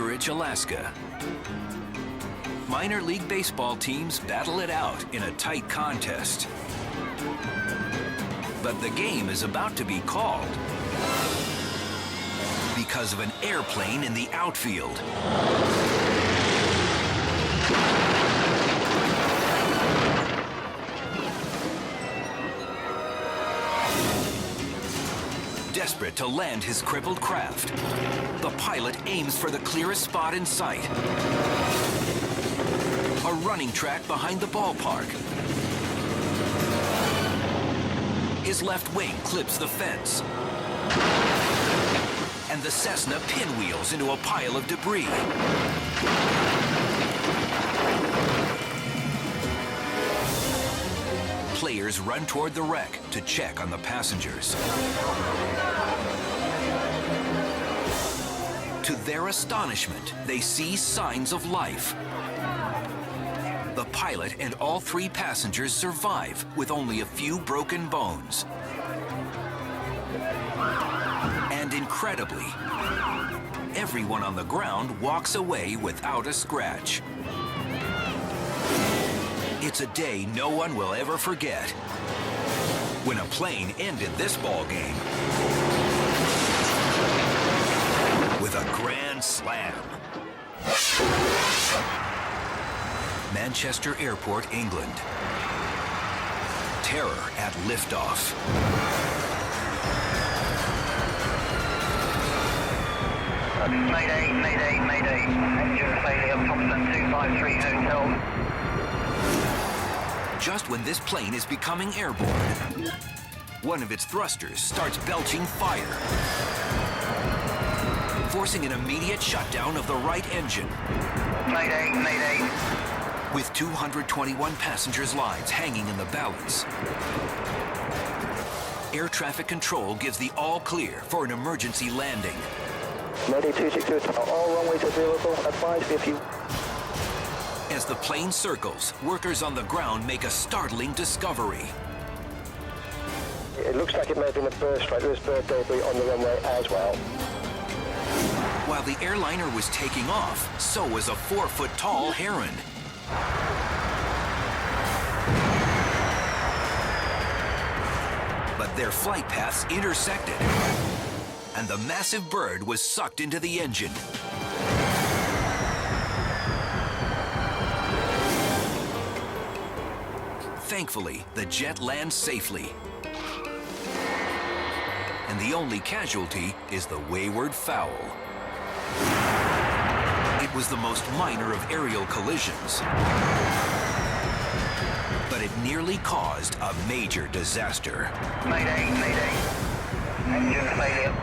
Anchorage, Alaska. Minor league baseball teams battle it out in a tight contest. But the game is about to be called because of an airplane in the outfield. Desperate to land his crippled craft, the pilot aims for the clearest spot in sight. A running track behind the ballpark. His left wing clips the fence. And the Cessna pinwheels into a pile of debris. Players run toward the wreck to check on the passengers. To their astonishment, they see signs of life. The pilot and all 3 passengers survive with only a few broken bones. And incredibly, everyone on the ground walks away without a scratch. It's a day no one will ever forget, when a plane ended this ball game with a grand slam. Manchester Airport, England. Terror at liftoff. Mayday, mayday, mayday. Engine failure, Thompson 253 Hotel. Just when this plane is becoming airborne, one of its thrusters starts belching fire, forcing an immediate shutdown of the right engine. Mayday, mayday. With 221 passengers' lives hanging in the balance, air traffic control gives the all clear for an emergency landing. Mayday 262, all runways available. Advise if you... As the plane circles, workers on the ground make a startling discovery. It looks like it may have been a burst strike. There was bird debris on the runway as well. While the airliner was taking off, so was a 4-foot-tall heron. But their flight paths intersected, and the massive bird was sucked into the engine. Thankfully, the jet lands safely. And the only casualty is the wayward fowl. It was the most minor of aerial collisions, but it nearly caused a major disaster. Mayday, mayday. Engine failure.